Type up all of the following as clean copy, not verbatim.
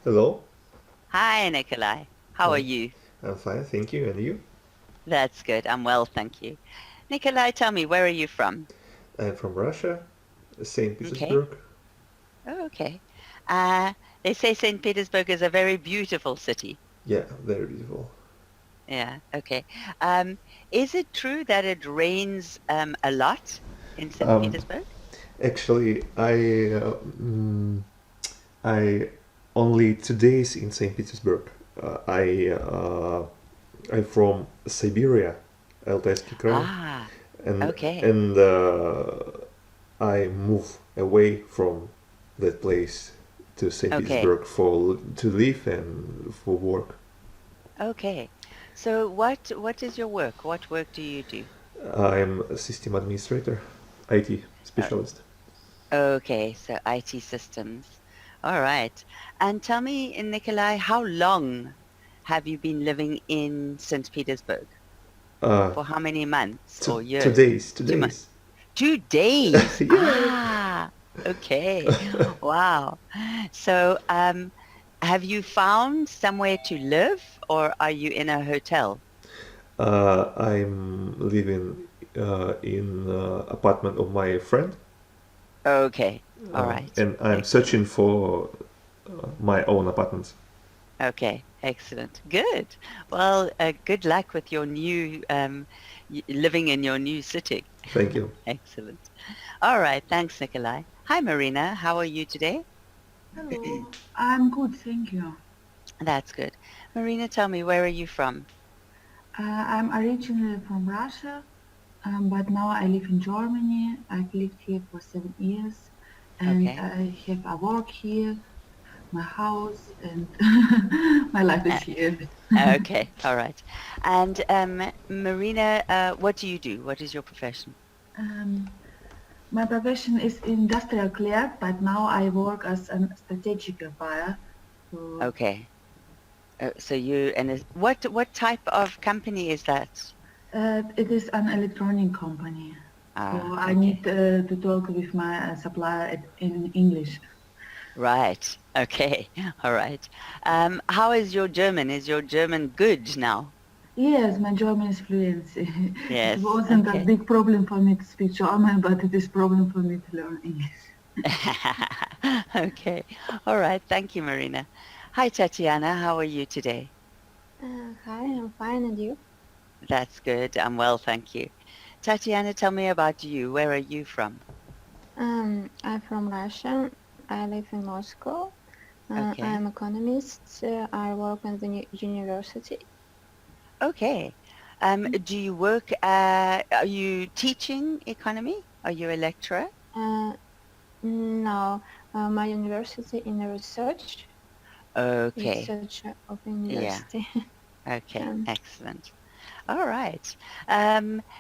Hello. Hi, Nikolai. How are Hi. you? I'm fine, thank you. And you? That's good. I'm well, thank you. Nikolai, tell me, where are you from? I'm from Russia, St. Okay. Petersburg. Oh, okay. Uh, they say St. Petersburg is a very beautiful city. Yeah, very beautiful. Yeah, okay. Um, is it true that it rains a lot in St. Um, Petersburg? Actually, I only 2 days in St. Petersburg. I'm from Siberia, Altaisky Krai, Ah, and okay. and I move away from that place to St. Okay. Petersburg for to live and for work. Okay. So what is your work? What work do you do? I'm a system administrator, IT Uh, specialist. Okay, so IT systems. All right. And tell me, Nikolai, how long have you been living in St. Petersburg? Uh, For how many months or two years? days, two 2 months. days. 2 days. Yeah. Ah, okay. Wow. So, have you found somewhere to live or are you in a hotel? I'm living in apartment of my friend, Okay. All right. and I'm searching Excellent. for my own apartment. Okay, excellent. Good. Well, good luck with your new living in your new city. Thank you. Excellent. All right. Thanks, Nikolai. Hi, Marina. How are you today? Hello, I'm good, thank you. That's good. Marina, tell me, where are you from? I'm originally from Russia, but now I live in Germany. I've lived here for 7 years, and Okay. I have a work here, my house, and my life is Uh, here. okay. All right. And Marina, what do you do? What is your profession? Um, my profession is industrial clerk, but now I work as a strategic buyer. So Okay. So you and what type of company is that? it is an electronic company. So Ah, I need okay. to talk with my supplier in English. Right. Okay. All right. How is your German? Is your German good now? Yes, my German is fluent. It Yes. wasn't a Okay. big problem for me to speak German, but it is problem for me to learn English. Okay. All right. Thank you, Marina. Hi, Tatiana. How are you today? Hi, I'm fine, and you? That's good. I'm well, thank you. Tatiana, tell me about you. Where are you from? I'm from Russia. I live in Moscow. Okay. I'm economist. I work in the university. Okay. Do you work, are you teaching economy? Are you a lecturer? Uh, no, my university in research, Okay. research of Yeah. university. Okay. um, Excellent. All right.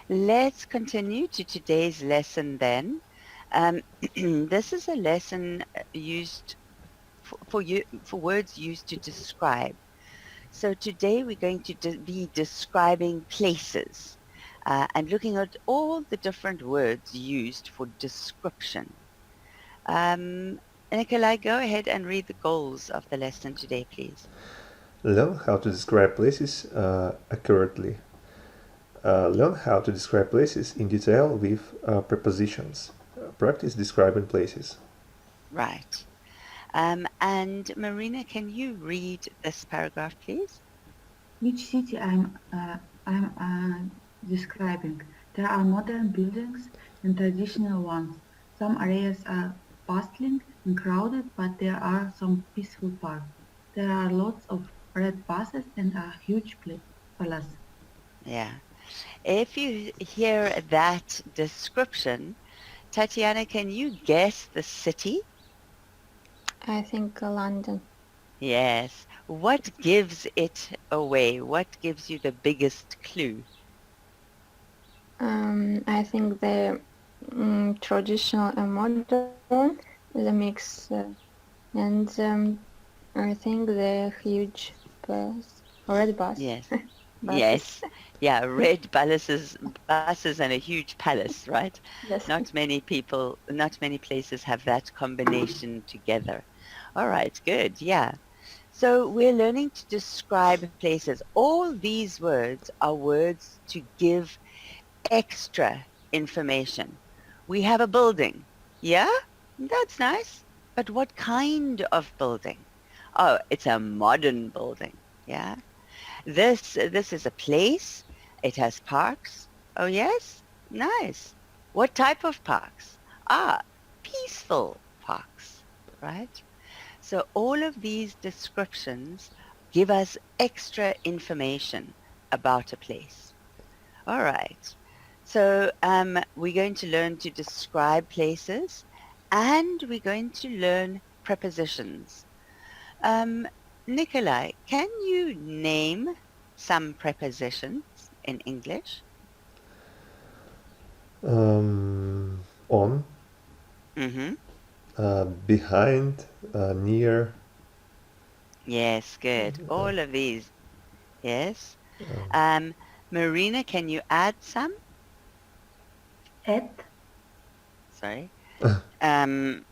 Let's continue to today's lesson then. This is a lesson used for words used to describe. So today we're going to be describing places and looking at all the different words used for description. Um, Nikolai, go ahead and read the goals of the lesson today, please. Learn how to describe places accurately. Learn how to describe places in detail with prepositions. Practice describing places. Right. And Marina, can you read this paragraph, please? Which city I'm describing? There are modern buildings and traditional ones. Some areas are bustling and crowded, but there are some peaceful parks. There are lots of red buses and a huge palace. Yeah. If you hear that description, Tatiana, can you guess the city? I think London. Yes. What gives it away? What gives you the biggest clue? I think the traditional and modern, the mix, and I think the huge bus, red bus, Yes. buses. Yes. Yeah, red buses and a huge palace, right? Yes. Not many places have that combination together. All right, good. Yeah. So we're learning to describe places. All these words are words to give extra information. We have a building. Yeah, that's nice. But what kind of building? Oh, it's a modern building. Yeah. This is a place. It has parks. Oh yes, nice. What type of parks? Ah, peaceful parks, right? So all of these descriptions give us extra information about a place. All right. So we're going to learn to describe places and we're going to learn prepositions. Nikolai, can you name some prepositions in English? On, Mm-hmm. behind, near, Yes, good. uh, All of these. Yes. um, Marina, can you add some? At, Sorry. Um,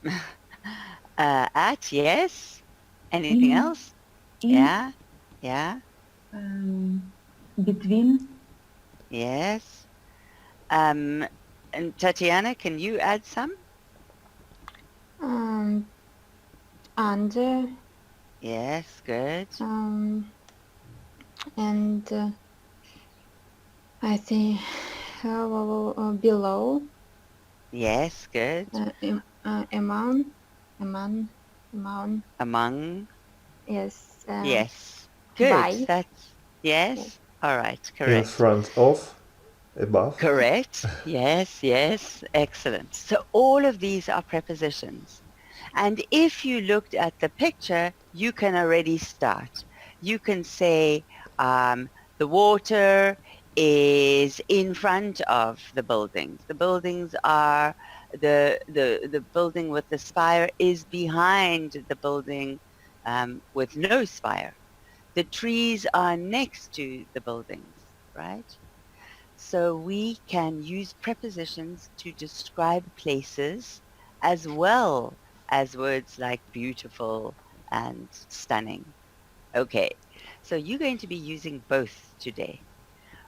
at, yes. Anything in, else? in, Yeah. Yeah. between, Yes. And Tatiana, can you add some? Um, under, Yes, good. and I think below, Yes, good. among, among, Among. yes, Yes. Good. by, That's, yes. yes. All right, in correct. front of, above. Correct. Yes, yes. Excellent. So all of these are prepositions. And if you looked at the picture, you can already start. You can say the water is in front of the buildings. The buildings are, the building with the spire is behind the building with no spire. The trees are next to the buildings, right? So we can use prepositions to describe places as well as words like beautiful and stunning. Okay, so you're going to be using both today.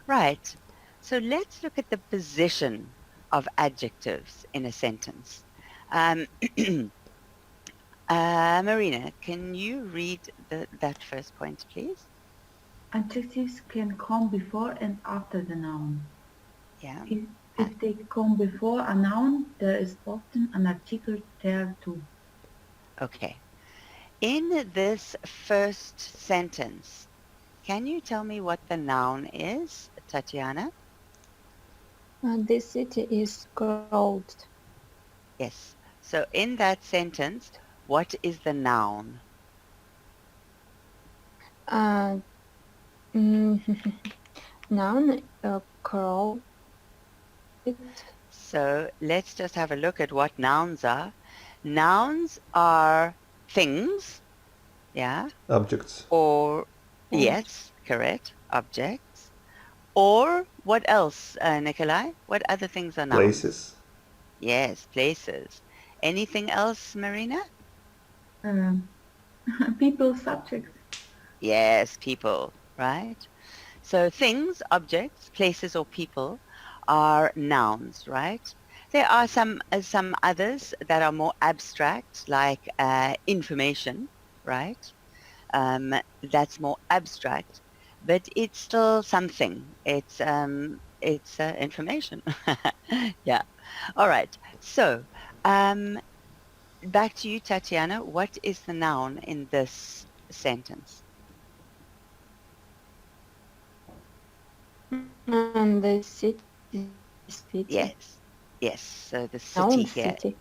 Right, so let's look at the position of adjectives in a sentence. Marina, can you read that first point, please? adjectives can come before and after the noun. Yeah. If they come before a noun, there is often an article there too. Okay. In this first sentence, can you tell me what the noun is, Tatiana? This city is crowded. Yes. So in that sentence, what is the noun? Uh, mm, noun, crowded. So let's just have a look at what nouns are. Nouns are things, yeah, Objects, or, yes, correct, objects. Or what else, Nikolai? What other things are nouns? places, Yes, places. Anything else, Marina? Um, people, subjects. Yes, people, right? So things, objects, places, or people are nouns, right? There are some others that are more abstract, like information, right? That's more abstract, but it's still something. It's information. Yeah. All right. So back to you, Tatiana. What is the noun in this sentence? And the city. Yes. Yes. So the Noun city here. city.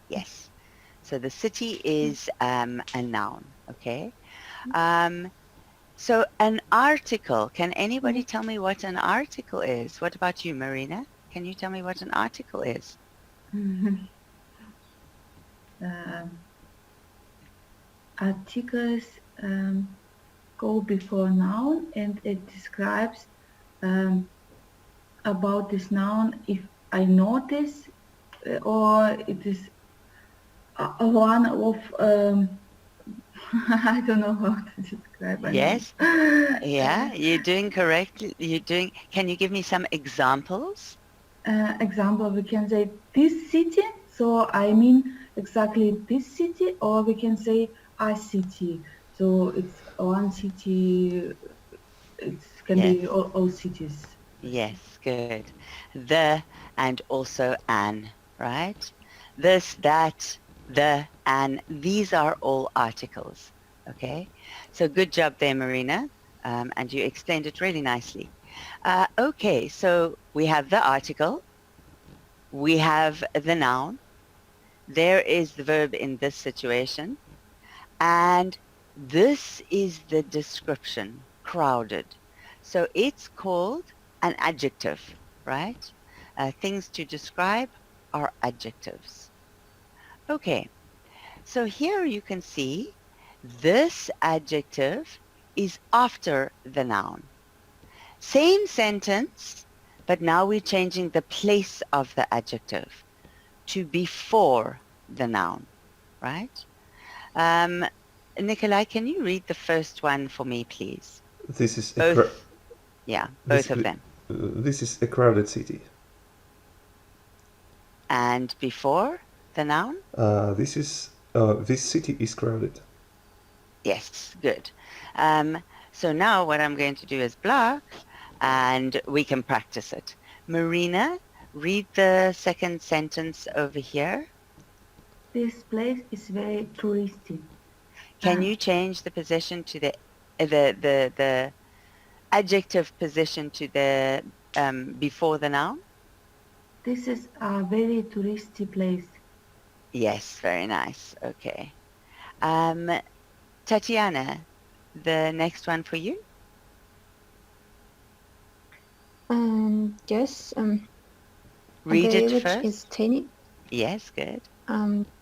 Yes. So the city is a noun. Okay. So an article. Can anybody tell me what an article is? What about you, Marina? Can you tell me what an article is? Articles go before noun and it describes about this noun if I notice or it is one of I don't know how to describe a Yes. noun. Yeah, you're doing correctly. Can you give me some examples? Example, we can say this city. So I mean exactly this city, or we can say a city. So it's one city. It can Yes. be all cities. Yes, good. The and also an, right? This, that, the, and these are all articles. Okay? So good job there, Marina. And you explained it really nicely. Okay, so we have the article. We have the noun. There is the verb in this situation. And this is the description, crowded. So it's called an adjective, right? Things to describe are adjectives. Okay, so here you can see this adjective is after the noun. Same sentence, but now we're changing the place of the adjective to before the noun, right? Nikolai, can you read the first one for me, please? This is a Both, yeah, both of basically them. this is a crowded city. And before the noun? This city is crowded. Yes, good. So now what I'm going to do is block and we can practice it. Marina, read the second sentence over here. This place is very touristy. Can you change the position to the adjective position to the before the noun? This is a very touristy place. Yes, very nice. Okay. Tatiana, the next one for you. Yes. Read The it village first. is tiny. Yes, good.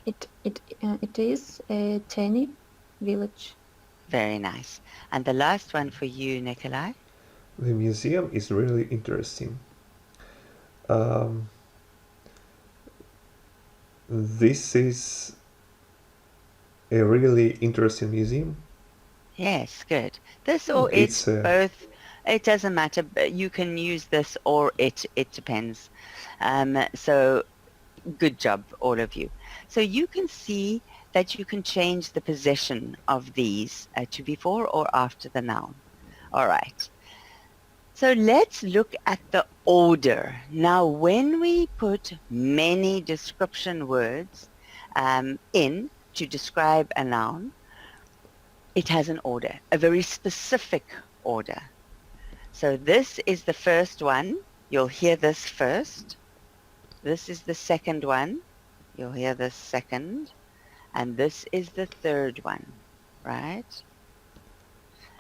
It is a tiny village. Very nice. And the last one for you, Nikolai. The museum is really interesting. Um, this is a really interesting museum. Yes, good. This or It's both. It doesn't matter. But you can use this or it. It depends. So good job, all of you. So you can see that you can change the position of these to before or after the noun. All right. So let's look at the order. Now, when we put many description words in to describe a noun, it has an order, a very specific order. So this is the first one. You'll hear this first. This is the second one. You'll hear this second. And this is the third one, right?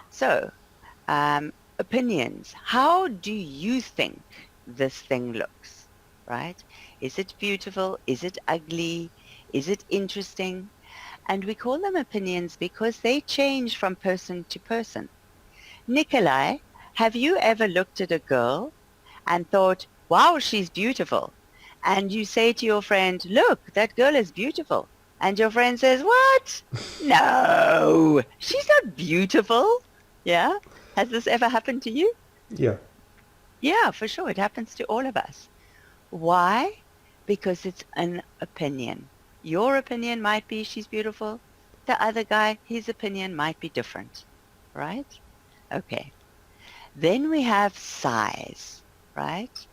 So, opinions. How do you think this thing looks, right? Is it beautiful? Is it ugly? Is it interesting? And we call them opinions because they change from person to person. Nikolai, have you ever looked at a girl and thought, wow, she's beautiful? And you say to your friend, look, that girl is beautiful. And your friend says, what? No, she's not beautiful. Yeah? Has this ever happened to you? yeah. Yeah, for sure. It happens to all of us. Why? Because it's an opinion. Your opinion might be she's beautiful. The other guy, his opinion might be different. Right? Okay. Then we have size, right?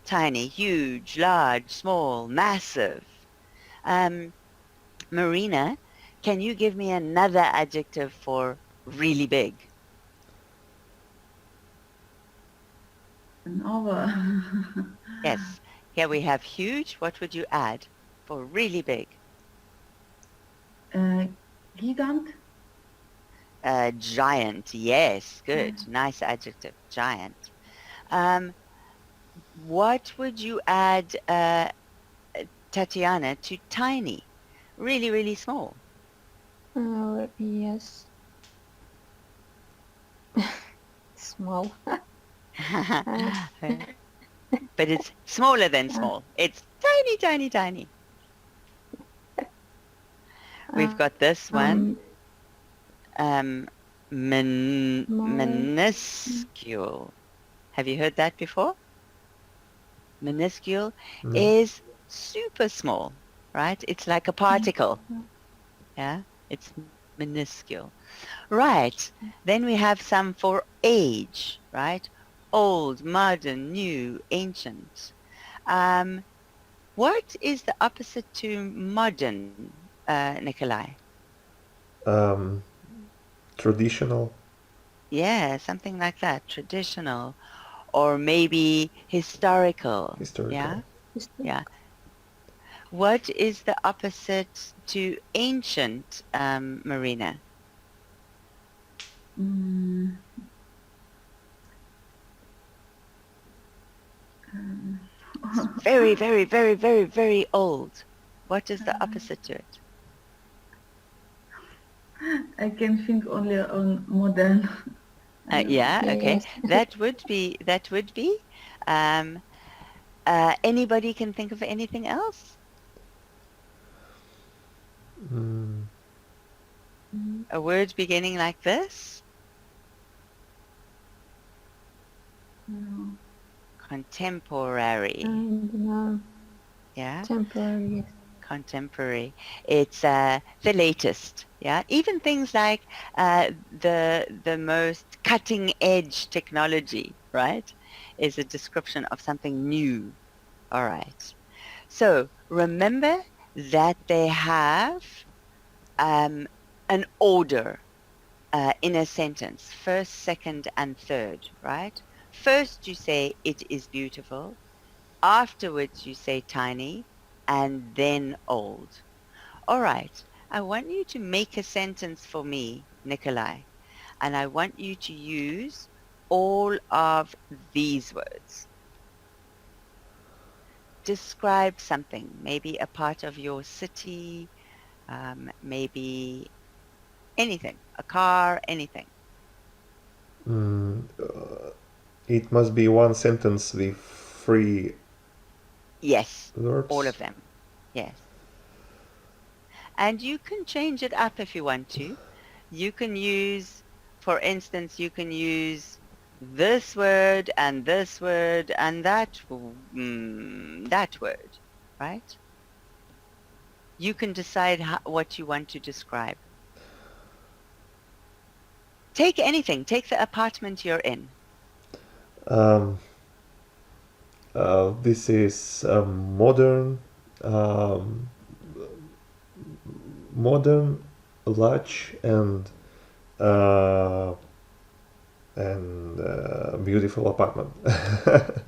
Tiny, huge, large, small, massive. Marina, can you give me another adjective for really big? An over. Yes. Here we have huge. What would you add for really big? Gigant. Giant. Yes. Good. Nice adjective. Giant. What would you add, Tatiana, to tiny? Really, really small. Yes. Small. But it's smaller than small. It's tiny, tiny, tiny. We've got this one. More. Minuscule. Have you heard that before? Minuscule No. is super small, right? It's like a particle. Yeah, it's minuscule. Right. Then we have some for age, right? Old, modern, new, ancient. What is the opposite to modern, Nikolai? Traditional. Yeah, something like that. Traditional, or maybe historical. Historical. Yeah. What is the opposite to ancient, Marina? Mm, Very, very, very, very, very old. What is the opposite to it? I can think only on modern. Yeah, okay. Yes. That would be. Um, anybody can think of anything else? Mm, A word beginning like this? No. Contemporary. And Yeah, temporary. Yes. contemporary. It's the latest. Yeah, even things like the most cutting edge technology, right, is a description of something new. All right. So remember that they have an order in a sentence, first, second, and third, right? First, you say it is beautiful. Afterwards, you say tiny, and then old. All right. I want you to make a sentence for me, Nikolai, and I want you to use all of these words. Describe something, maybe a part of your city, maybe anything, a car, anything. mm, it must be one sentence with 3 Yes, words. all of them. Yes. And you can change it up if you want to. You can use, for instance, you can use this word and that word, right? You can decide what you want to describe. Take anything. Take the apartment you're in. This is um, modern, large, and beautiful apartment.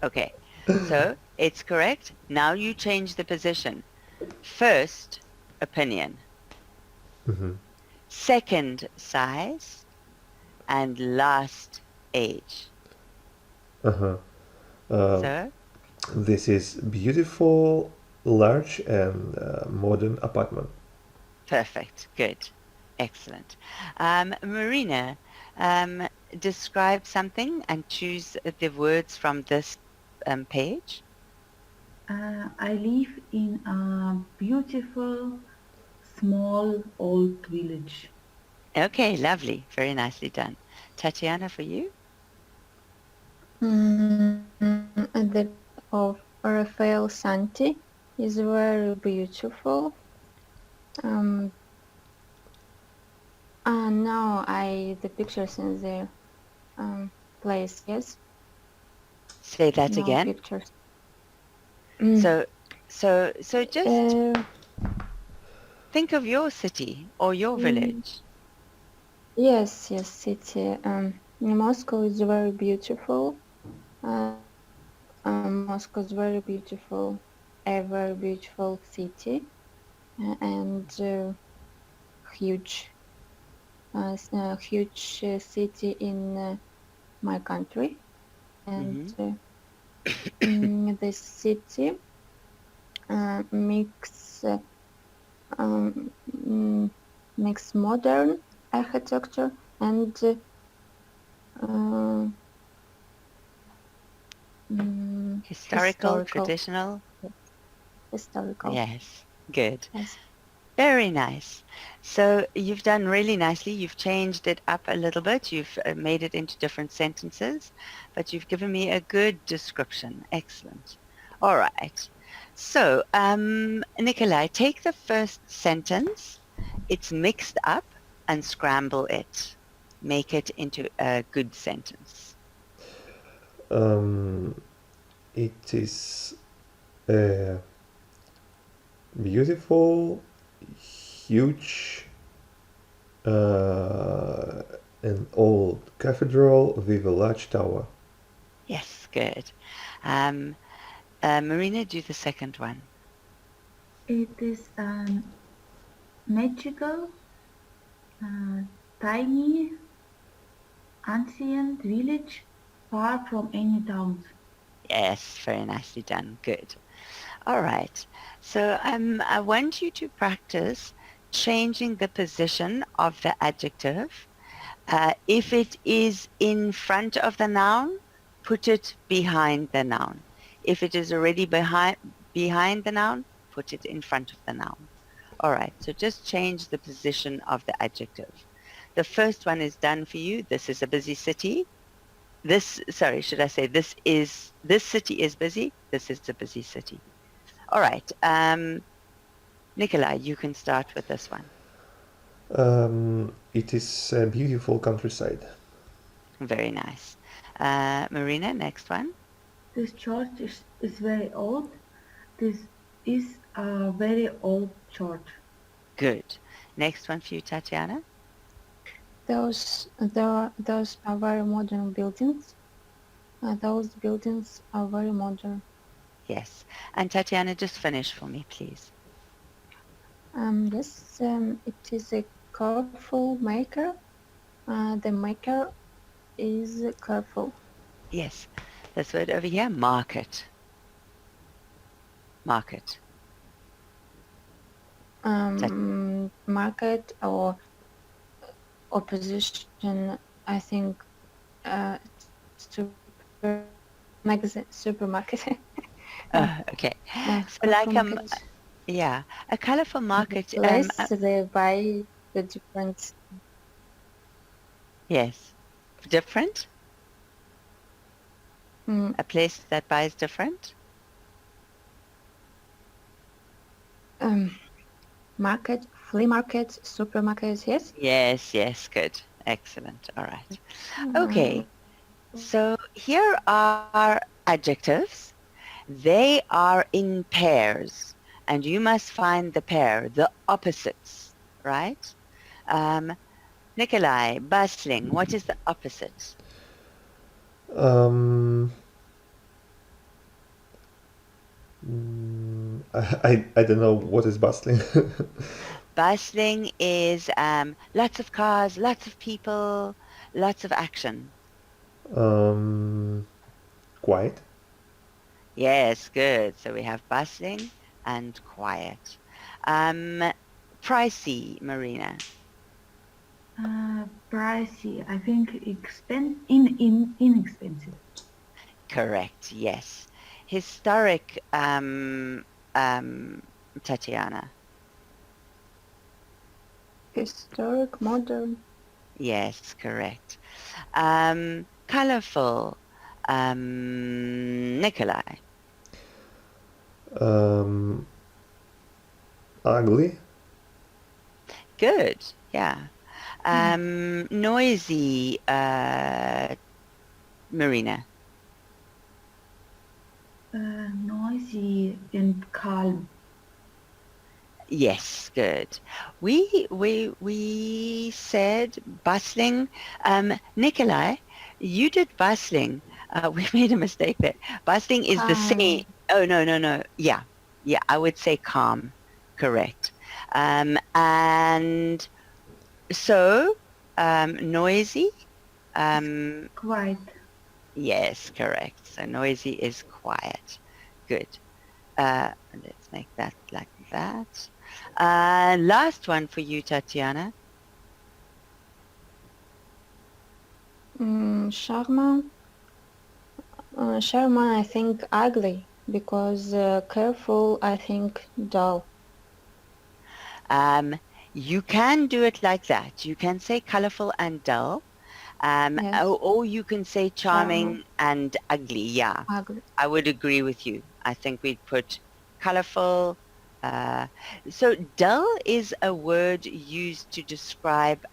Okay. So it's correct. Now you change the position. First, opinion. Mhm. Second, size. And last, age. Uh-huh. Uh, So, this is beautiful, large, and modern apartment. perfect. Good. Excellent. Marina, describe something and choose the words from this page. I live in a beautiful, small, old village. Okay, lovely. Very nicely done. Tatiana, for you? The of Raphael Santi is very beautiful. And now the pictures in the place. Yes. Say that No again. pictures. So just think of your city or your village. Yes, city. Moscow is very beautiful. Moscow is very beautiful, a very beautiful city, and huge, huge city in my country. And this city mix modern architecture and Historical, traditional. Historical. Yes, good. Yes. Very nice. So you've done really nicely. You've changed it up a little bit. You've made it into different sentences, but you've given me a good description. Excellent. All right. So, Nikolai, take the first sentence. It's mixed up and scramble it. Make it into a good sentence. It is a beautiful, huge, an old cathedral with a large tower. Yes, good. Marina, do the second one. It is magical, tiny, ancient village far from any towns. Yes, very nicely done. Good. All right. So I want you to practice changing the position of the adjective. If it is in front of the noun, put it behind the noun. If it is already behind the noun, put it in front of the noun. All right. So just change the position of the adjective. The first one is done for you. This is a busy city. This city is busy. This is a busy city. All right. Nikolai, you can start with this one. It is a beautiful countryside. Very nice. Marina, next one. This church is very old. This is a very old church. Good. Next one for you, Tatiana. Those are very modern buildings. Those buildings are very modern. Yes. And Tatiana, just finish for me, please. Yes, it is a colorful maker. The maker is colorful. Yes. This word over here, market. Market. Market or opposition, I think, supermarket. Okay. So like yeah, a colorful market. Place they buy the different. Yes. Different? A place that buys different? Market, flea market, supermarket, yes? Yes, good. Excellent. All right. Okay. So here are adjectives. They are in pairs, and you must find the pair, the opposites, right? Nikolai, bustling, what is the opposite? I don't know what is bustling. Bustling is lots of cars, lots of people, lots of action. Quiet. Yes, good. So we have bustling and quiet. Pricey, Marina. Pricey. I think inexpensive. Correct, yes. Historic, Tatiana. Historic, modern. Yes, correct. Colorful, Nikolai. Ugly. Good, yeah. Noisy, Marina. Noisy and calm. Yes, good. We said bustling. Nikolai, you did bustling. We made a mistake there. Bustling is the same. Oh, no. Yeah, I would say calm. Correct. And so, noisy. Quiet. Yes, correct. So noisy is quiet. Good. Let's make that like that. Last one for you, Tatiana. Sharma. Sharma, I think ugly, because careful, I think dull. You can do it like that. You can say colorful and dull, Yes. or you can say charming and ugly. Yeah, Ugly. I would agree with you. I think we'd put colorful. Uh, so dull is a word used to describe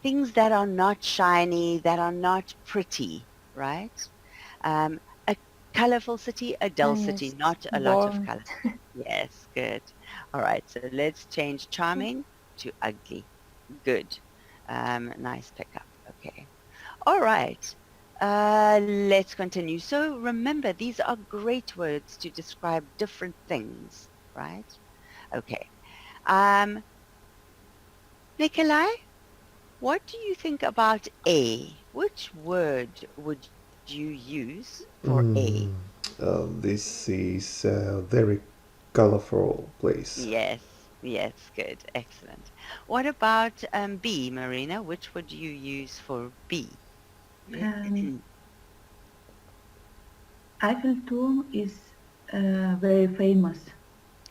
things that are not shiny, that are not pretty, right? A colorful city, a dull city, Yes. not a lot of Born. color. Yes, good. All right, so let's change charming to ugly. Good. Nice pickup. Okay. All right. Let's continue. So remember, these are great words to describe different things, right? Okay. Um, Nikolai, what do you think about A? Which word would you use for A? This is a very colorful place. Yes, yes, good, excellent. What about B, Marina? Which would you use for B? Eiffel Tower is very famous.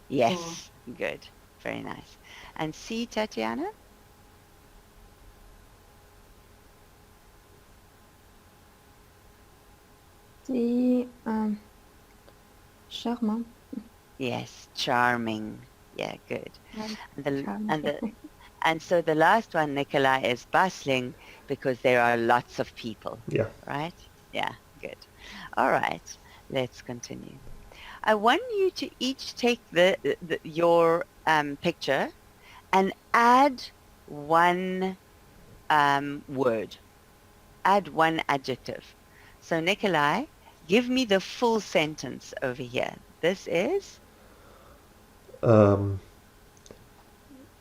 Yes, good, very nice. And C, Tatiana? The charmant. Yes, charming. Yeah, good. Right. And the Charming. and the and so the last one, Nikolai, is bustling because there are lots of people, Yeah. right? Yeah, good. All right, let's continue. I want you to each take your picture and add one word, add one adjective. So Nikolai, give me the full sentence over here. This is? Um,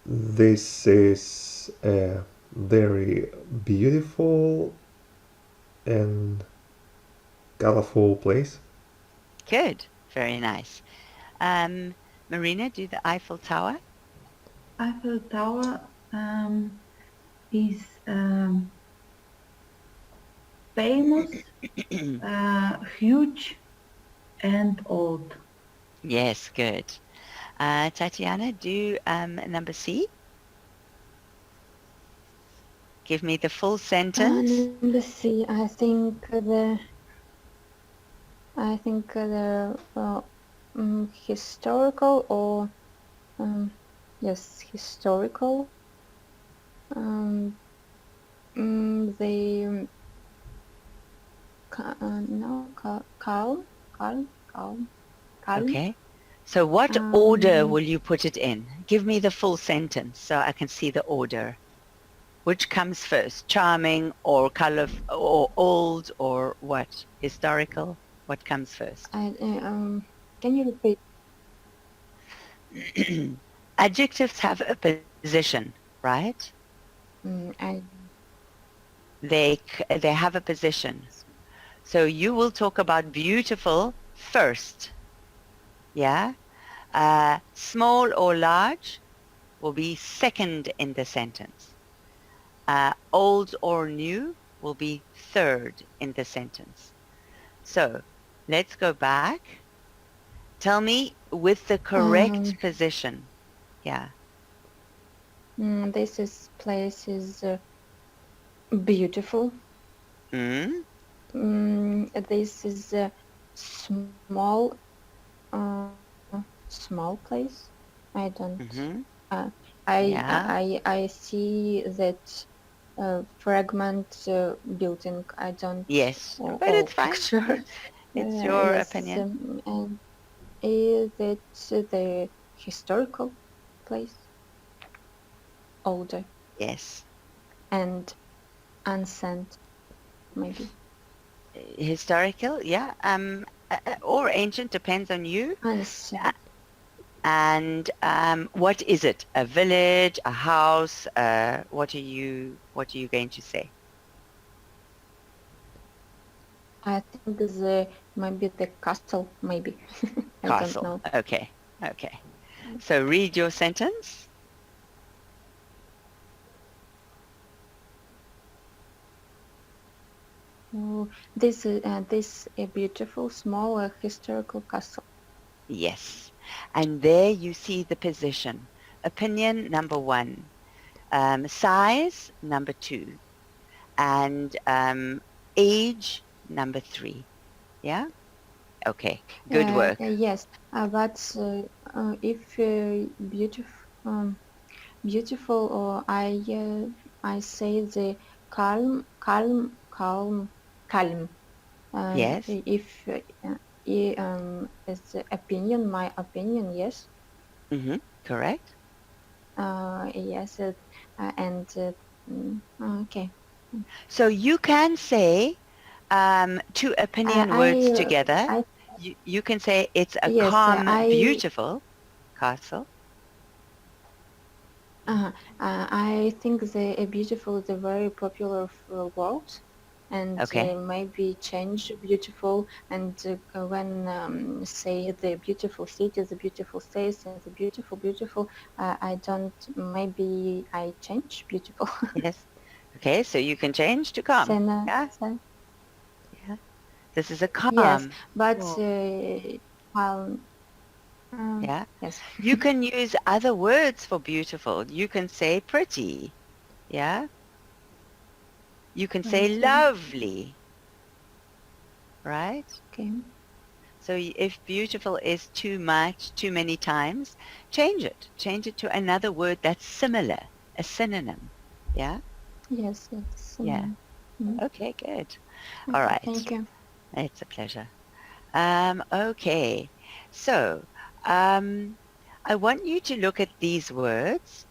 this is a very beautiful and colorful place. Good, very nice. Marina, do the Eiffel Tower. Eiffel Tower is famous, huge, and old. Yes, good. Tatiana, do number C. Give me the full sentence. Number C. I think the historical or yes, historical. The no calm. Okay. So what order Um, will you put it in? Give me the full sentence so I can see the order. Which comes first? Charming or color or old or what? Historical? What comes first? Can you repeat? Adjectives have a position, right? I They have a position. So you will talk about beautiful first. Yeah? Small or large will be second in the sentence. Old or new will be third in the sentence. So let's go back. Tell me with the correct position. Yeah. This place is beautiful. Mm? This is a small small place. I don't. Mm-hmm. Yeah. I see that fragment building. I don't. Yes. But All it's fine. picture. It's your Yes. opinion. And is it the historical place? Older Yes. and ancient, maybe. Historical, yeah. Or ancient, depends on you. Ancient. And what is it? A village, a house? What are you going to say? I think maybe the castle, maybe. I don't Castle. know. Okay. Okay. So read your sentence. Oh, this a beautiful small historical castle. Yes. And there you see the position. opinion number 1, size number 2, and age number 3. Yeah? Okay, good work. Yes, but if beautiful, or I say the calm. Yes. If it's opinion, my opinion, yes. Correct. Yes, and okay. So you can say two opinion words together. I You can say it's a yes, calm, beautiful castle. I think the beautiful is a very popular word, and Okay. maybe change beautiful, and when say the beautiful city, the beautiful states, and the beautiful, I don't, maybe I change beautiful. Yes. Okay, so you can change to calm. Then, Yeah. Yeah. This is a yes, calm. but Well, yeah. yes. You can use other words for beautiful. You can say pretty. Yeah. You can say Okay. lovely. Right? Okay. So if beautiful is too much, too many times, change it. Change it to another word that's similar, a synonym. Yeah? Yes. Yes. Yeah. Mm. Okay, good. All Okay. right. Thank you. It's a pleasure. Okay. So, I want you to look at these words.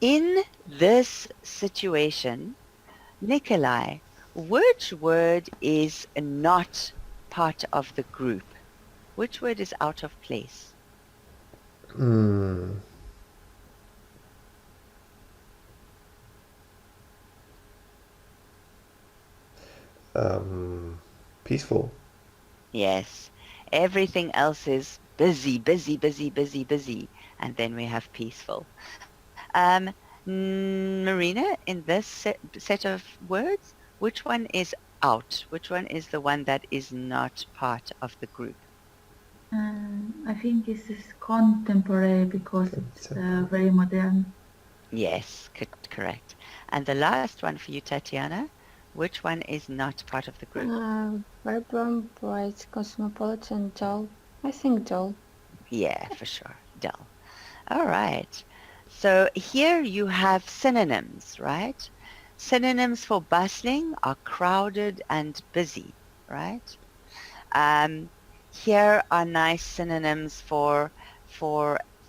In this situation, Nikolai, which word is not part of the group? Which word is out of place? Mm, peaceful. Yes. Everything else is busy, busy, busy, busy, busy. And then we have peaceful. Marina, in this set of words, which one is out? Which one is the one that is not part of the group? I think this is contemporary because it's very modern. Yes, correct. And the last one for you, Tatiana, which one is not part of the group? Vibrant, bright, cosmopolitan, dull. I think dull. Yeah, for sure. Dull. All right. So here you have synonyms, right? Synonyms for bustling are crowded and busy, right? Here are nice synonyms for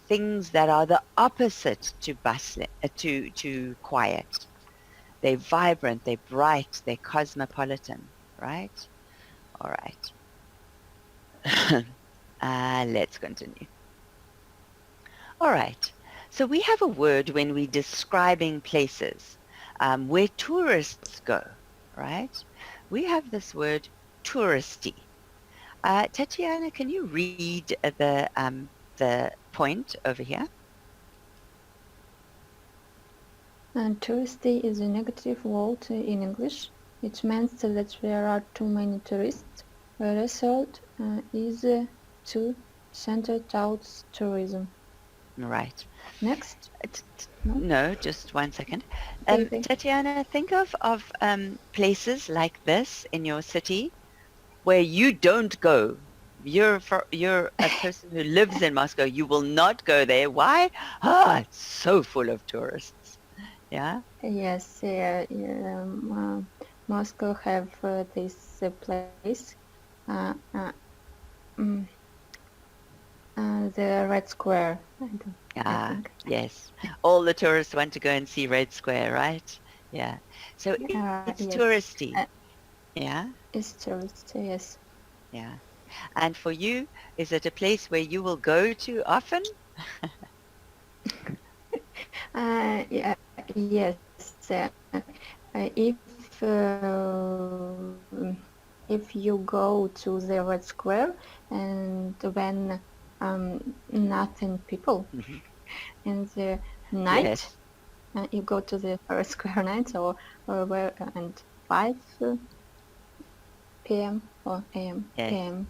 things that are the opposite to bustling, to quiet. They're vibrant, they're bright, they're cosmopolitan, right? All right. Let's continue. All right. So we have a word when we're describing places where tourists go, right? We have this word touristy. Tatiana, can you read the point over here? And touristy is a negative word in English. It means that there are too many tourists. The result is to center towards tourism. Right. Next. No, just 1 second. Okay. Tatiana, think of places like this in your city where you don't go. You're a person who lives in Moscow. You will not go there. Why? It's so full of tourists. Yeah. Yes, Moscow have this place, uh, uh, mm, the Red Square. I think. Yes. All the tourists want to go and see Red Square, right? Yeah. So it's Yes, touristy. Yeah. it's tourist. Yes. Yeah. And for you, is it a place where you will go to often? Yeah. Yes. If if you go to the Red Square and when nothing people Mm-hmm. in the night. Yes. You go to the Red Square night or where and 5 p.m. or a.m. Yes. p.m.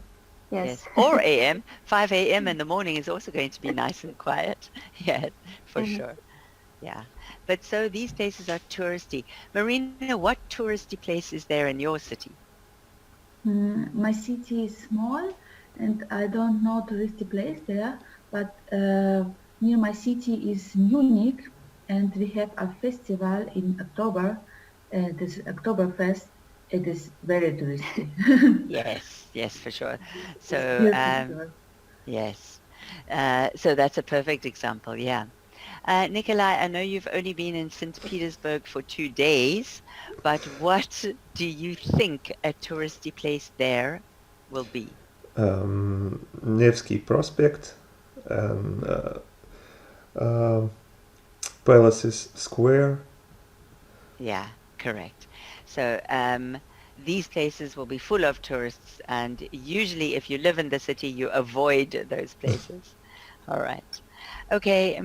Yes. Or a.m. 5 a.m. in the morning is also going to be nice and quiet. Yeah, for Mhm. sure. Yeah. But so these places are touristy. Marina, what touristy place is there in your city? My city is small, and I don't know touristy place there. But near my city is Munich, and we have a festival in October. This Oktoberfest. It is very touristy. Yes, yes, for sure. It's So, beer festival. yes. So that's a perfect example, yeah. Nikolai, I know you've only been in St. Petersburg for 2 days, but what do you think a touristy place there will be? Nevsky Prospect and uh, Palaces Square. Yeah, correct. So these places will be full of tourists, and usually if you live in the city, you avoid those places. All right. Okay,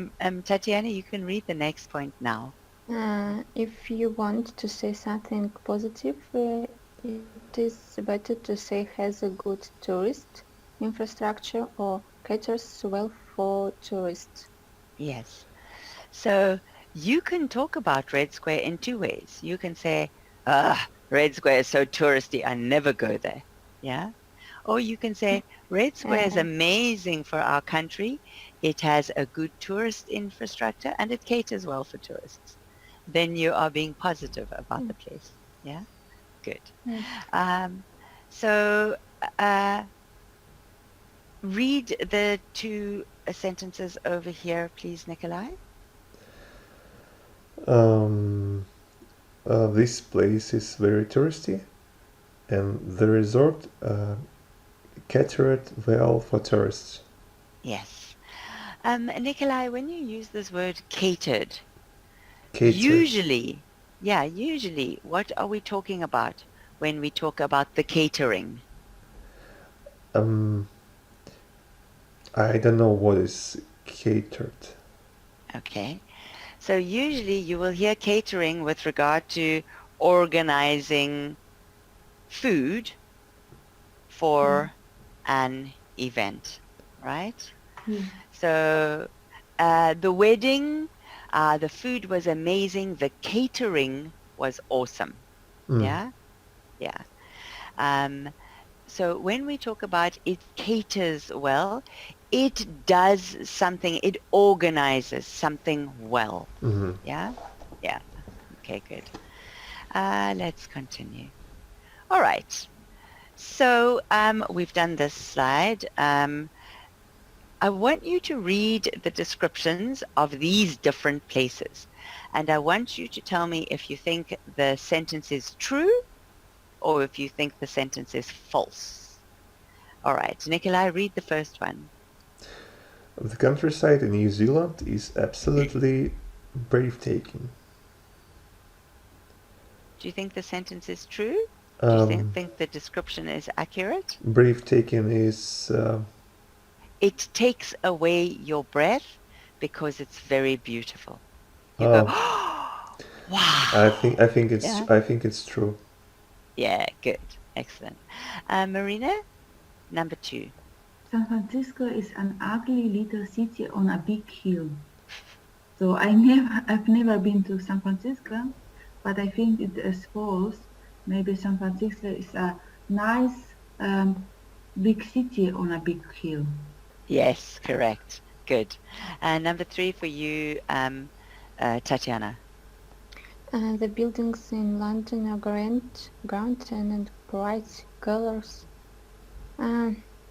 Tatiana, you can read the next point now. If you want to say something positive, it is better to say has a good tourist infrastructure or caters well for tourists. Yes. So you can talk about Red Square in two ways. You can say, Red Square is so touristy, I never go there. Yeah. Or you can say, Red Square is Uh, amazing for our country. It has a good tourist infrastructure and it caters well for tourists. Then you are being positive about the place. Yeah. Good. yes. Um, so uh, read the two sentences over here, please, Nikolai. Um, this place is very touristy, and the resort catered well for tourists. Yes. Nikolai, when you use this word catered, Catered. usually, usually, what are we talking about when we talk about the catering? Um, I don't know what is catered. Okay. So usually you will hear catering with regard to organizing food for an event, right? Yeah. So the wedding, the food was amazing. The catering was awesome. Mm. Yeah, yeah. Um, so when we talk about it caters well, it does something, it organizes something well. Mm-hmm. Yeah, yeah. Okay, good. Let's continue. All right. So we've done this slide. I want you to read the descriptions of these different places. And I want you to tell me if you think the sentence is true or if you think the sentence is false. All right, Nikolai, read the first one. The countryside in New Zealand is absolutely breathtaking. Do you think the sentence is true? Do you Um, think the description is accurate? breathtaking is It takes away your breath because it's very beautiful. You go, oh, wow. Yeah, I think it's true. yeah, good, excellent. Marina, number 2. San Francisco is an ugly little city on a big hill. So I've never been to San Francisco, but I think it is false. Maybe San Francisco is a nice big city on a big hill. Yes, correct. Good. And number 3 for you, Tatiana. The buildings in London are grand and bright colors.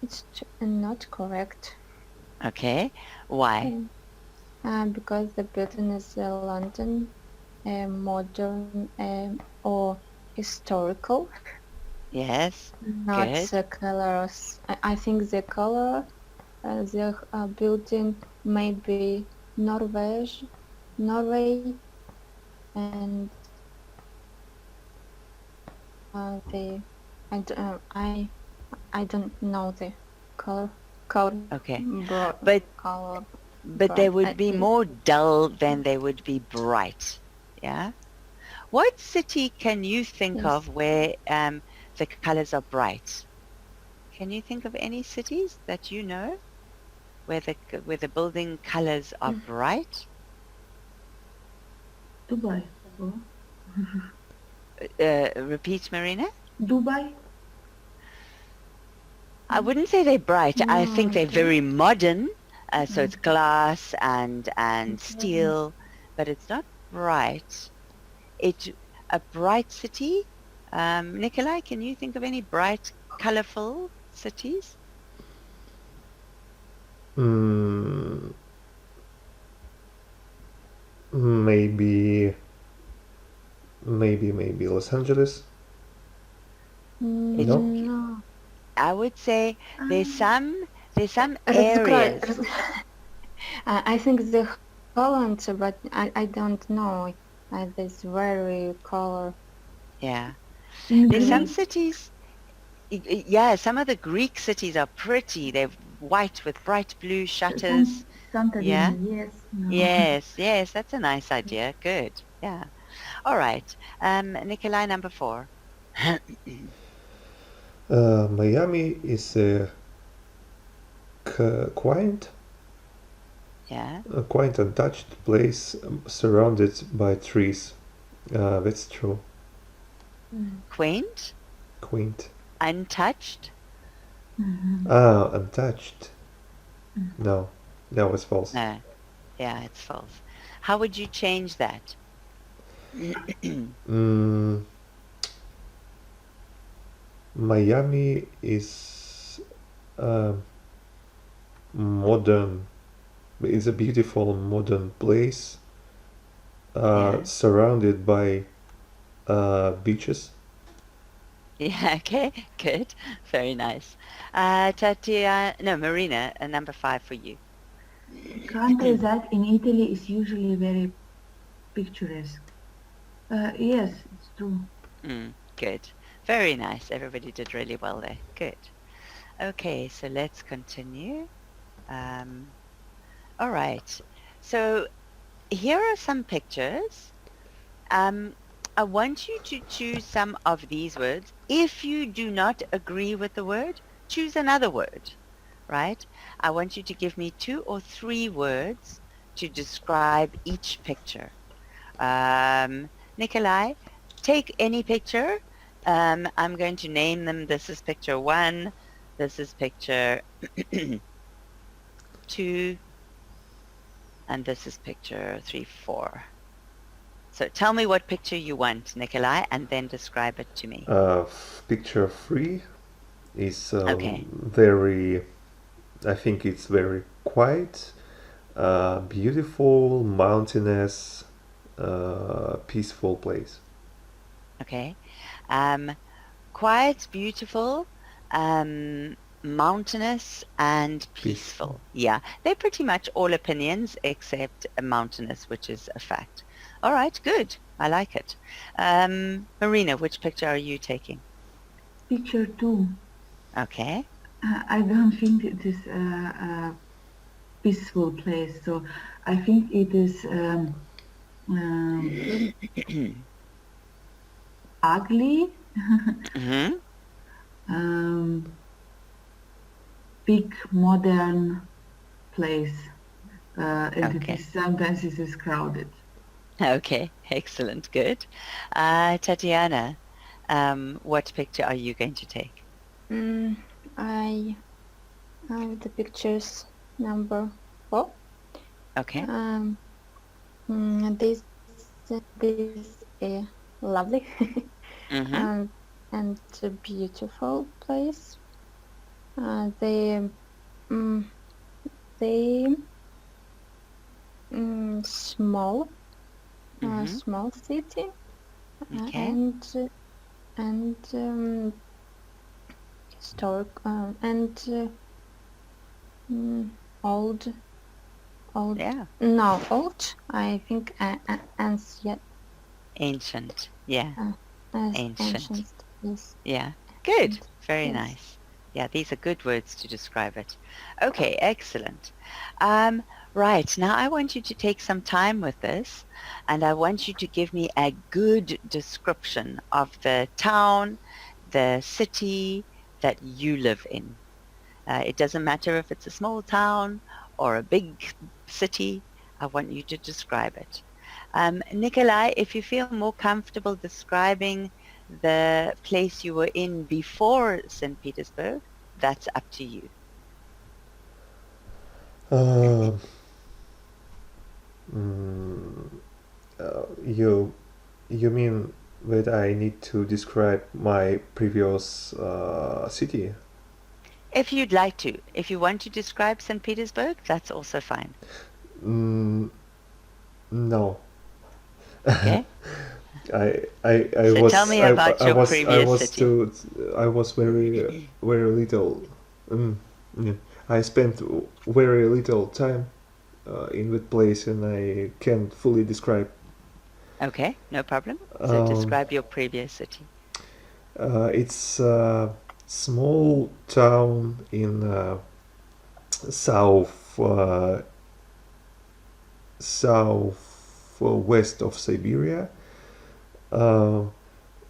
It's not correct. Okay. Why? Because the building is London, modern or historical, Yes. not Good. the colors. I think the color the building may be Norway, and the I don't know the color color Okay. broad But color but they bright. would be more dull than they would be bright. Yeah. What city can you think Yes. of where the colors are bright? Can you think of any cities that you know where the building colors are bright? Dubai. Oh. Repeat, Marina. Dubai. I wouldn't say they're bright. I No, think they're very modern. So it's glass and Okay. steel, but it's not bright. It's a bright city. Nikolai, can you think of any bright, colorful cities? Mm, maybe Los Angeles. It's, No? No. I would say there's some Describe. areas. I think the Holland, but I don't know. This very color. Yeah. In There's some Greece. cities, yeah, some of the Greek cities are pretty. They're white with bright blue shutters. Yeah. Santorini. Yes. No. Yes, that's a nice idea. Good. Yeah. All right. Nikolai, number 4. Miami is a quaint, Yeah. untouched place surrounded by trees. That's true. Quaint, Quaint. untouched. Untouched. No, that was false. No. Yeah, it's false. How would you change that? Mm, Miami is modern. It's a beautiful modern place Yeah. surrounded by beaches. Yeah, okay, good. Very nice. Tatiana, no, Marina, number 5 for you. Countryside in Italy is usually very picturesque. Yes, it's true. Good. Very nice. Everybody did really well there. Good. Okay, so let's continue. All right. So here are some pictures. I want you to choose some of these words. If you do not agree with the word, choose another word, right? I want you to give me 2 or 3 words to describe each picture. Nikolai, take any picture. I'm going to name them. This is picture 1. This is picture 2. And this is picture 3, 4. So tell me what picture you want, Nikolai, and then describe it to me. Picture 3 is Okay. very, I think it's very quiet, beautiful, mountainous, peaceful place. Okay. Quiet, beautiful, mountainous, and peaceful. Yeah, they're pretty much all opinions except mountainous, which is a fact. All right, good. I like it. Marina, which picture are you taking? Picture 2. Okay. I don't think it is a peaceful place, so I think it is ugly, big modern place, and Okay. sometimes it is crowded. Okay, excellent, good. Tatiana, what picture are you going to take? I have the pictures number 4. Okay. This lovely and a beautiful place. They small small city Okay. and historic and old. Yeah. No, old. I think ancient. Ancient. Yeah. Ancient. Yes. Yeah. Good. Ancient. Very Yes. nice. Yeah, these are good words to describe it. Okay, excellent. Right, now I want you to take some time with this, and I want you to give me a good description of the town, the city, that you live in. It doesn't matter if it's a small town or a big city. I want you to describe it. Nikolai, if you feel more comfortable describing the place you were in before St. Petersburg, that's up to you. Uh, mm, you mean that I need to describe my previous city? If you'd like to. If you want to describe St. Petersburg, that's also fine. No. Okay. I So was tell me about your previous city. I was very little. Yeah. I spent very little time in that place, and I can't fully describe. Okay, no problem. So Um, describe your previous city. it's a small town in south southwest of Siberia.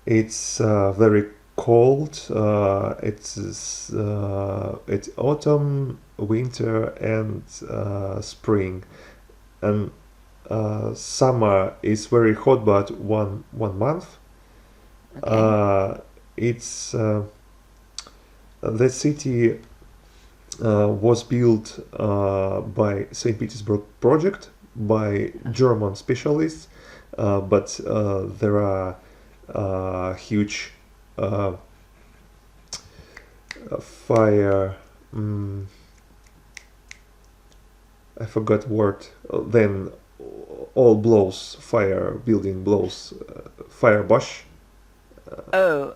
It's very cold. It's autumn, winter, and spring, and summer is very hot, but one month. Okay. It's the city was built by St. Petersburg project by German specialists, but there are huge fire. I forgot word. Then all blows fire. Building blows fire bush. Oh,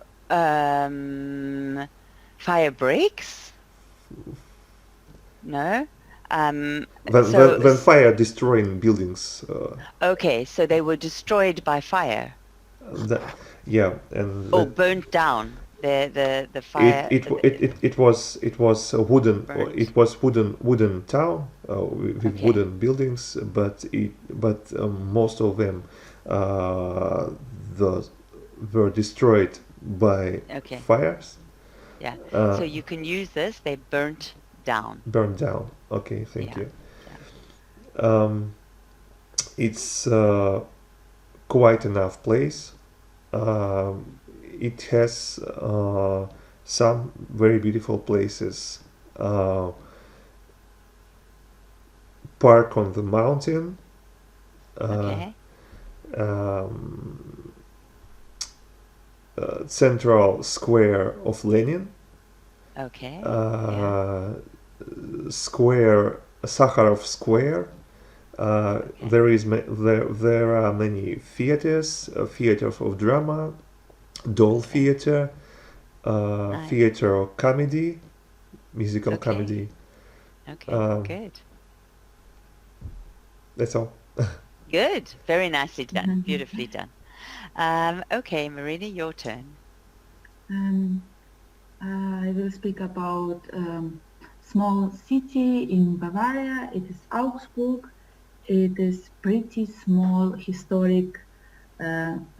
fire breaks? No? When fire destroying buildings. Okay, so they were destroyed by fire. Yeah, and Or burnt down. The fire. it was a wooden Burnt. it was wooden town with Okay. wooden buildings, but most of them were destroyed by Okay. fires. Yeah. So you can use this. They burnt down. Burned down. Okay, thank Yeah. you. It's quite enough place. It has some very beautiful places. Park on the mountain. Okay. Central square of Lenin. Okay. Square Sakharov Square. There are many theaters, theaters of drama, doll theater, Nice. theater of comedy, musical Okay. comedy. Okay. Good. That's all. Good. Very nicely done. Beautifully done. Okay, Marina, your turn. I will speak about small city in Bavaria. It is Augsburg. It is pretty small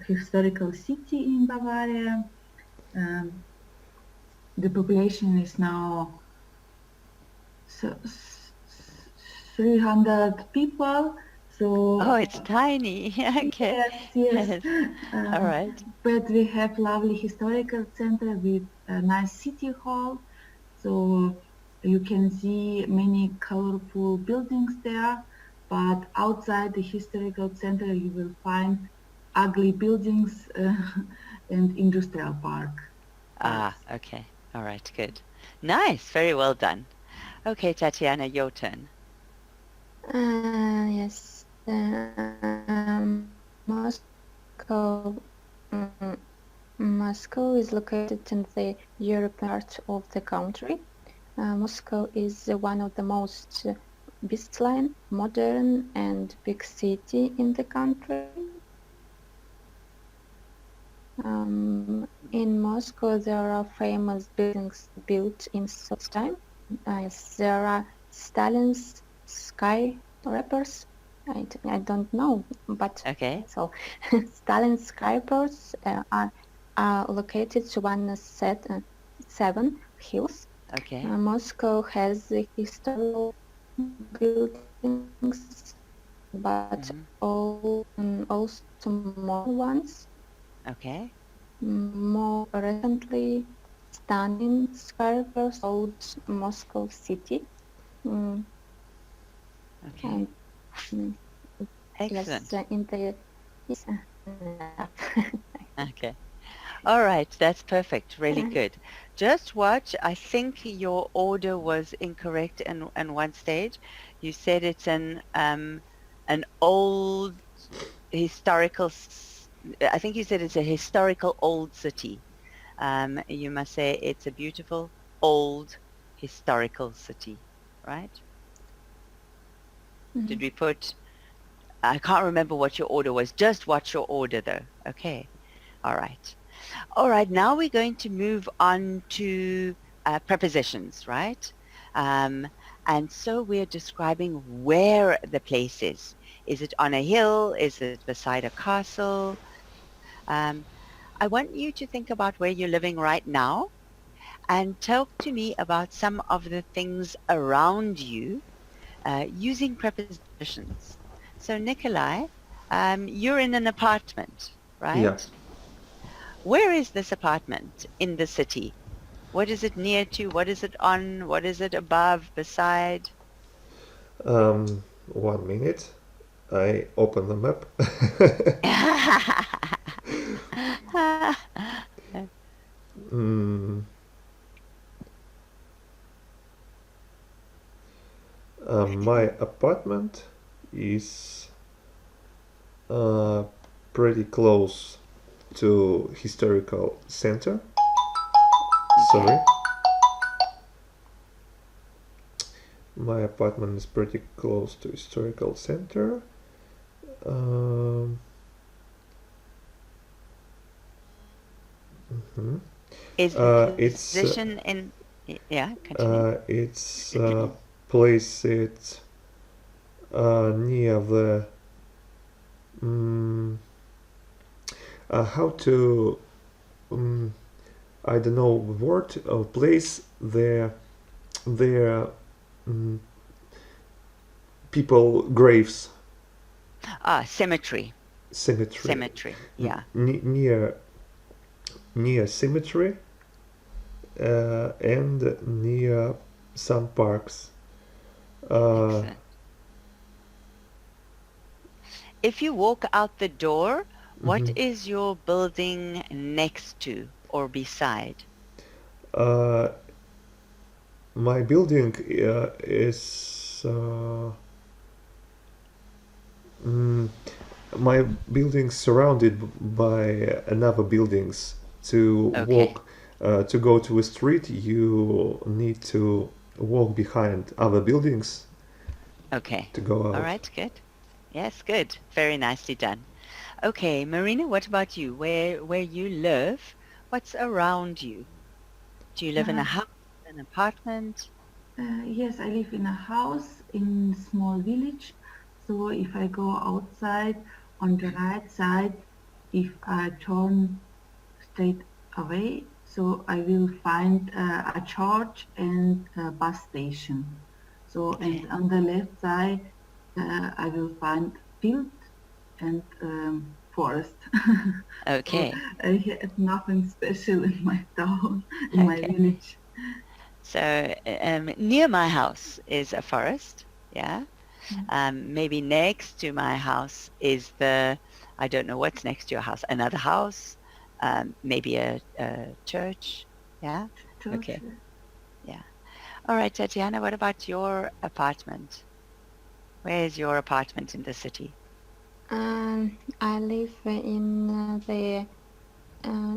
historical city in Bavaria. The population is now 300 people. So Oh, it's tiny. Okay. yes. All right. But we have lovely historical center with a nice city hall. So you can see many colorful buildings there. But outside the historical center, you will find ugly buildings and industrial park. Ah, okay. All right, good. Nice. Very well done. Okay, Tatiana, your turn. Yes. Moscow. Moscow is located in the European part of the country. Moscow is one of the most bustling, modern, and big city in the country. In Moscow, there are famous buildings built in such time. There are Stalin's skyscrapers. I don't know, but Okay. so Stalin's skyscrapers are located to one 7 hills. Okay. Moscow has historical buildings, but also modern ones. Okay. More recently, stunning skyscrapers old Moscow city. Mm, Okay. and mm, Excellent. yes, in the yes, enough. Okay. All right. That's perfect. Really good. Just watch. I think your order was incorrect in one stage. You said it's an old historical. I think you said it's a historical old city. You must say it's a beautiful old historical city, right? Did we put? I can't remember what your order was. Just watch your order though. Okay. All right. All right. Now we're going to move on to prepositions, right? Um, and so we're describing where the place is. Is it on a hill? Is it beside a castle? Um, I want you to think about where you're living right now and talk to me about some of the things around you using prepositions. So Nikolai, you're in an apartment, Yeah. right? Where is this apartment in the city? What is it near to? What is it on? What is it above, beside? 1 minute. I open the map. Mm, my apartment is pretty close to historical center. Sorry. My apartment is pretty close to historical center. Mhm. Is the It's position in... Yeah, continue. it's placed near the how to I don't know the word place their mm, people graves Cemetery. cemetery Cemetery, yeah. near cemetery and near some parks. Excellent. If you walk out the door, what Mhm. is your building next to or beside? Uh, my building is mm, my building surrounded by another buildings. To Okay. walk to go to a street, you need to walk behind other buildings Okay. to go All out. right, good. Yes, good. Very nicely done. Okay, Marina, what about you? Where you live, what's around you? Do you live in a Uh, house, an apartment? yes, I live in a house in small village. So if I go outside on the right side, if I turn straight away, so I will find a church and a bus station. So and Okay. on the left side, I will find field and forest. So Okay. I had nothing special in my town, in my Okay. village. So near my house is a forest. Yeah. Maybe next to my house is I don't know what's next to your house. Another house, maybe a church. Yeah. Church. Okay. Yeah. All right, Tatiana, what about your apartment? Where is your apartment in the city? I live in the uh,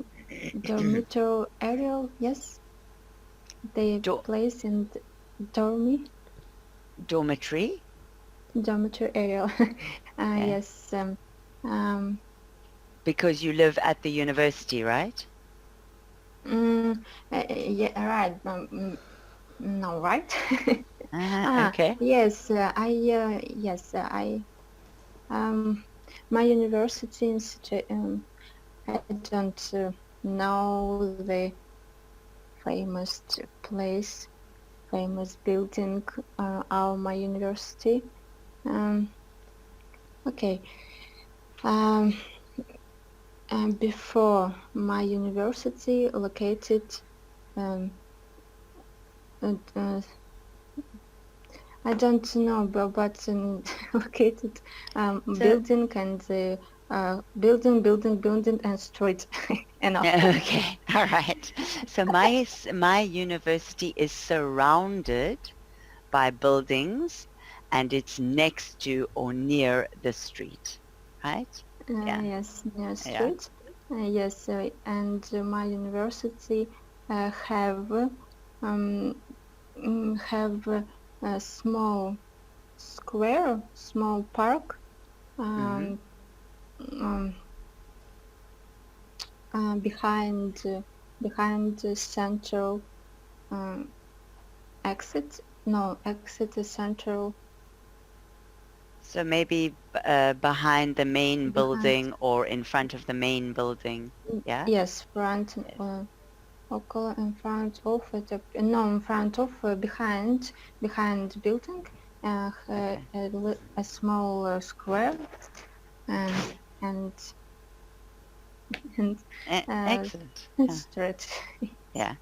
dormitory area. Yes, the Dor- place in the dormitory? dormitory area. Yeah. Yes. Um, Because you live at the university, right? yeah, right. No, right? Okay. Yes. Yes. Um, my university institute. I don't know the famous place, famous building, my university. Okay. Before my university located um, I don't know, but located So, building and building and street. Enough. okay, all right. So my university is surrounded by buildings and it's next to or near the street, right? Yeah, Yes, near yeah. street. Yes, and my university have a small square, small park, Mm-hmm. um, behind the central um, exit. No, exit is central So maybe behind the main behind. building or in front of the main building. Yeah? Yes, front. Yes. Okay, in front of it. No, in front of behind building. Okay. A small square and and and Excellent. Yeah. street. Yeah.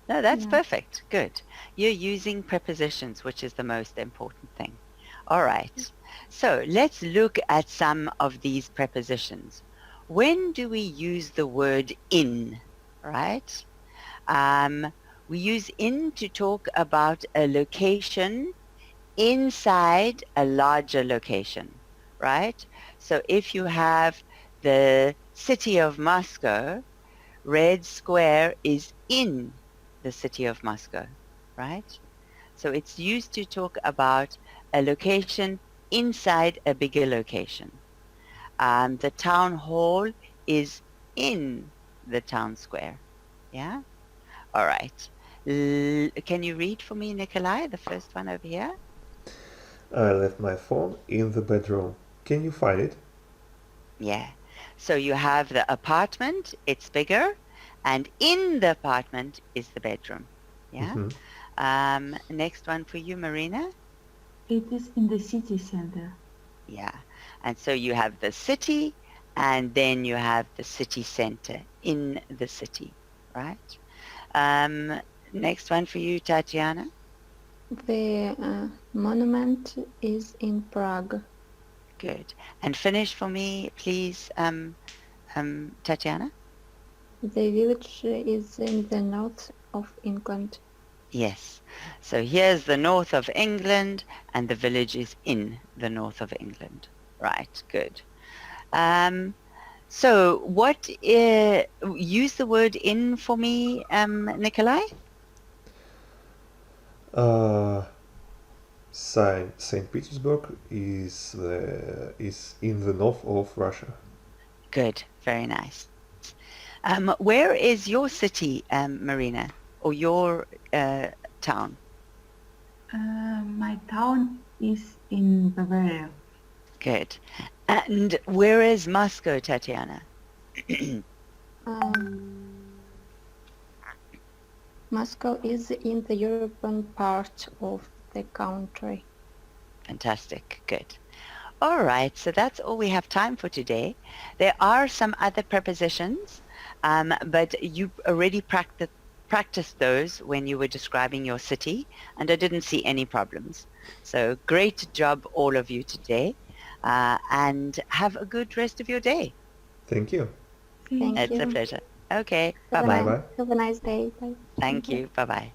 No, that's Yeah. perfect. Good. You're using prepositions, which is the most important thing. All right. So let's look at some of these prepositions. When do we use the word in, right? We use in to talk about a location inside a larger location, right? So if you have the city of Moscow, Red Square is in the city of Moscow, right? So it's used to talk about a location inside a bigger location. The town hall is in the town square. Yeah? All right. Can you read for me, Nikolai, the first one over here? I left my phone in the bedroom. Can you find it? Yeah. So you have the apartment, it's bigger, and in the apartment is the bedroom. Yeah. Mm-hmm. Next one for you, Marina. It is in the city center. Yeah. And so you have the city and then you have the city center in the city, right? Next one for you, Tatiana. The monument is in Prague. Good. And finish for me, please, Tatiana. The village is in the north of England. Yes. So here's the north of England and the village is in the north of England. Right. Good. So what, use the word in for me, Nikolai? Saint Petersburg is in the north of Russia. Good. Very nice. Where is your city, Marina, or your town? My town is in Bavaria. Good. And where is Moscow, Tatiana? Moscow is in the European part of the country. Fantastic. Good. All right. So that's all we have time for today. There are some other prepositions, but you already practiced those when you were describing your city, and I didn't see any problems. So great job, all of you today, and have a good rest of your day. Thank you. Thank It's a you. pleasure. Okay. Have a Bye-bye. Bye-bye. Have a nice day. Bye. Thank you. Bye-bye.